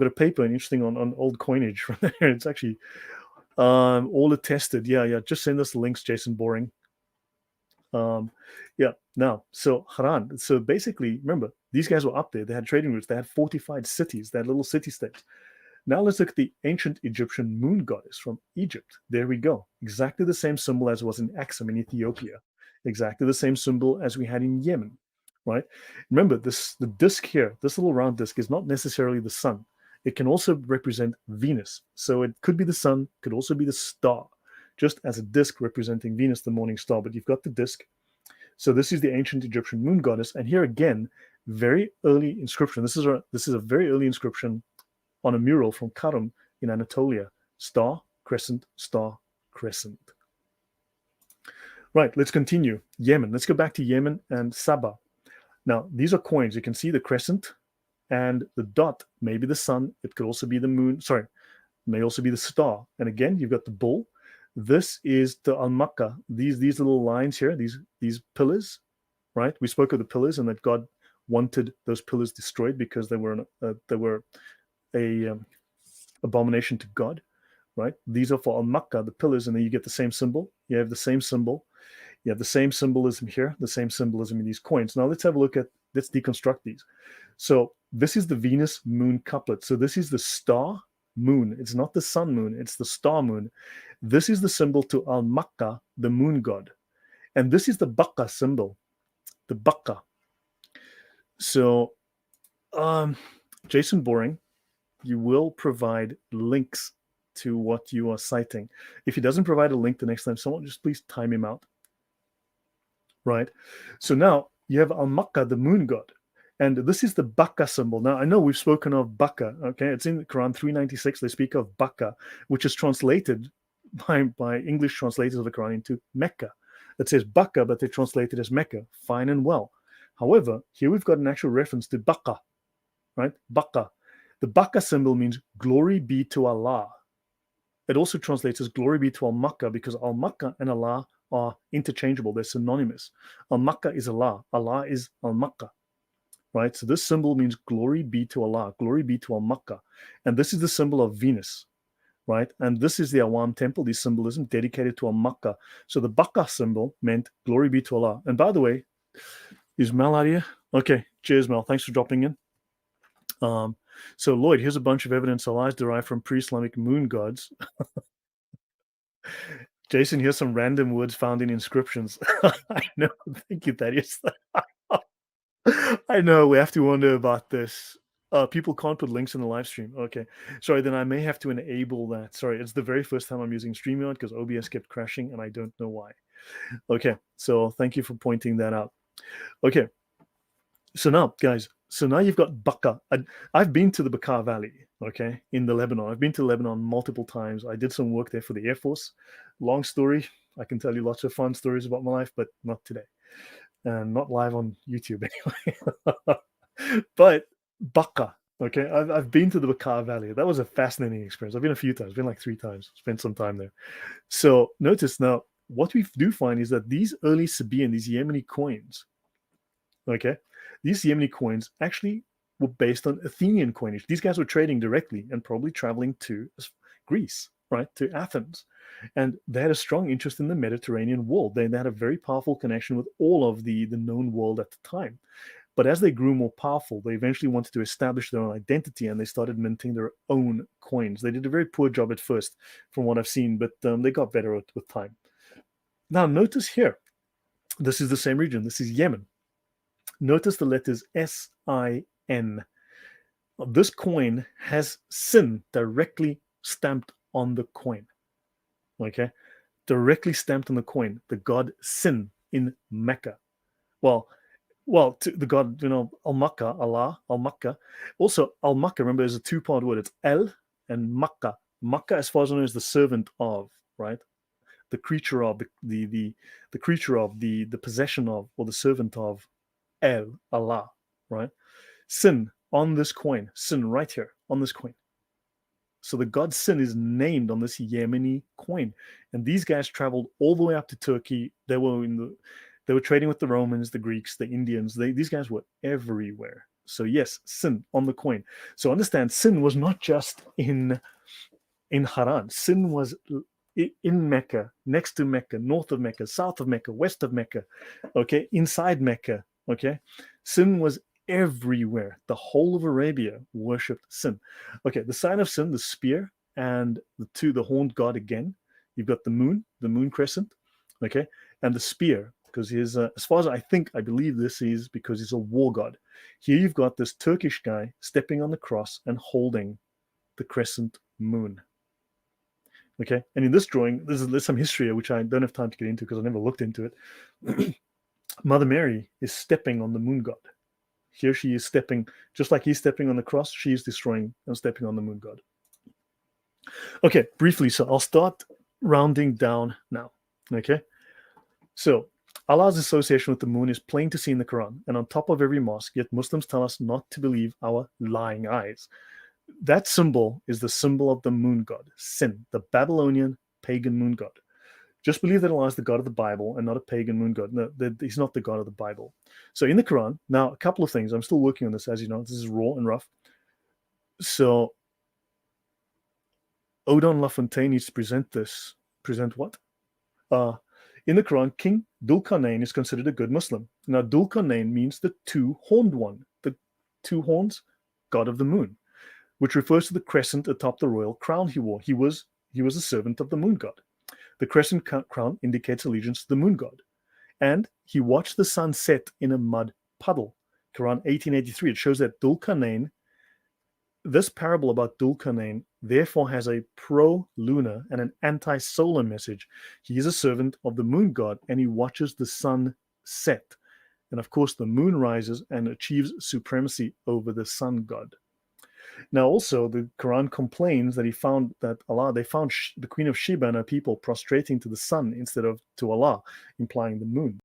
got a paper interesting on old coinage from there. It's actually all attested. Yeah. Just send us the links, Jason Boring. Now, so Haran. So basically, remember, these guys were up there. They had trading routes. They had fortified cities. They had little city-states. Now let's look at the ancient Egyptian moon goddess from Egypt. There we go. Exactly the same symbol as was in Axum in Ethiopia. Exactly the same symbol as we had in Yemen, right? Remember, the disk here, this little round disk, is not necessarily the sun. It can also represent Venus. So it could be the sun, could also be the star, just as a disk representing Venus, the morning star. But you've got the disk. So this is the ancient Egyptian moon goddess. And here again, very early inscription. This is a very early inscription on a mural from Karum in Anatolia. Star, crescent, star, crescent. Right, let's continue. Yemen. Let's go back to Yemen and Sabah. Now, these are coins. You can see the crescent and the dot may be the sun. It could also be the moon. Sorry, may also be the star. And again, you've got the bull. This is the Al-Makkah. These little lines here, these pillars, right? We spoke of the pillars and that God wanted those pillars destroyed because they were a abomination to God, right? These are for Al-Makkah, the pillars, and then you get the same symbol. You have the same symbol. You have the same symbolism here, the same symbolism in these coins. Now let's deconstruct these. So this is the Venus moon couplet. So this is the star moon. It's not the sun moon, it's the star moon. This is the symbol to Al-Makkah, the moon god. And this is the Baqqa symbol, the Baqqa. So Jason Boring, you will provide links to what you are citing. If he doesn't provide a link the next time, someone just please time him out. Right? So now you have Al-Makkah, the moon god. And this is the Baqqa symbol. Now, I know we've spoken of Baqqa, okay? It's in the Quran 396. They speak of Baqqa, which is translated by English translators of the Quran into Mecca. It says Baqqa, but they translate it as Mecca. Fine and well. However, here we've got an actual reference to Baqqa, right? Baqqa. The Baqqa symbol means glory be to Allah. It also translates as glory be to Al-Makkah because Al-Makkah and Allah are interchangeable. They're synonymous. Al-Makkah is Allah. Allah is Al-Makkah. Right? So this symbol means glory be to Allah, glory be to Al-Makkah. And this is the symbol of Venus, right? And this is the Awam temple, the symbolism dedicated to Al-Makkah. So the Baqqa symbol meant glory be to Allah. And by the way, is Mel out here? Okay, cheers, Mel. Thanks for dropping in. So Lloyd, here's a bunch of evidence Allahs derived from pre-Islamic moon gods. Jason, here's some random words found in inscriptions. I know. Thank you, Thaddeus. I know we have to wonder about this. People can't put links in the live stream. Okay. Sorry, then I may have to enable that. Sorry, it's the very first time I'm using StreamYard because OBS kept crashing and I don't know why. Okay, so thank you for pointing that out. Okay. So now, guys, now you've got Baqqa. I've been to the Bekaa Valley, okay, in the Lebanon. I've been to Lebanon multiple times. I did some work there for the Air Force. Long story. I can tell you lots of fun stories about my life, but not today. And not live on YouTube anyway. But Baqqa, okay, I've been to the Bekaa Valley. That was a fascinating experience. I've been a few times, been like 3 times, spent some time there. So notice now, what we do find is that these early Sabaean, these Yemeni coins, okay, these Yemeni coins actually were based on Athenian coinage. These guys were trading directly and probably traveling to Greece, right, to Athens. And they had a strong interest in the Mediterranean world. They had a very powerful connection with all of the known world at the time. But as they grew more powerful, they eventually wanted to establish their own identity and they started minting their own coins. They did a very poor job at first, from what I've seen, but they got better with time. Now, notice here, this is the same region. This is Yemen. Notice the letters S-I-N. This coin has sin directly stamped on the coin. Okay, directly stamped on the coin, the god Sin in Mecca. Well, to the god, Al-Makkah, Allah, Al-Makkah. Also, Al-Makkah, remember, is a 2-part word. It's El and Makkah. Makkah, as far as I know, is the servant of, right? The creature of, the creature of, the possession of, or the servant of El, Allah, right? Sin on this coin, Sin right here on this coin. So the god Sin is named on this Yemeni coin. And these guys traveled all the way up to Turkey. They were trading with the Romans, the Greeks, the Indians. These guys were everywhere. So yes, sin on the coin. So understand, sin was not just in Haran. Sin was in Mecca, next to Mecca, north of Mecca, south of Mecca, west of Mecca, okay, inside Mecca, okay. Sin was everywhere. The whole of Arabia worshipped sin. Okay, the sign of sin, the spear, and the horned god again. You've got the moon crescent, okay, and the spear, because he's, as far as I believe this is because he's a war god. Here you've got this Turkish guy stepping on the cross and holding the crescent moon. Okay, and in this drawing, there's some history which I don't have time to get into because I never looked into it. Mother Mary is stepping on the moon god. Here she is stepping, just like he's stepping on the cross, she is destroying and stepping on the moon god. Okay, briefly, so I'll start rounding down now. Okay, so Allah's association with the moon is plain to see in the Quran and on top of every mosque, yet Muslims tell us not to believe our lying eyes. That symbol is the symbol of the moon god, Sin, the Babylonian pagan moon god. Just believe that Allah is the God of the Bible and not a pagan moon god. No, he's not the God of the Bible. So in the Quran, now a couple of things. I'm still working on this, as you know. This is raw and rough. So Odon LaFontaine needs to present this. Present what? In the Quran, King Dulkarnain is considered a good Muslim. Now Dulkarnain means the two-horned one, the two horns, God of the moon, which refers to the crescent atop the royal crown he wore. He was a servant of the moon god. The crescent crown indicates allegiance to the moon god. And he watched the sun set in a mud puddle. Quran 1883, it shows that Dulkarnain, this parable about Dulkarnain, therefore has a pro-lunar and an anti-solar message. He is a servant of the moon god and he watches the sun set. And of course, the moon rises and achieves supremacy over the sun god. Now, also, the Quran complains that they found the Queen of Sheba and her people prostrating to the sun instead of to Allah, implying the moon.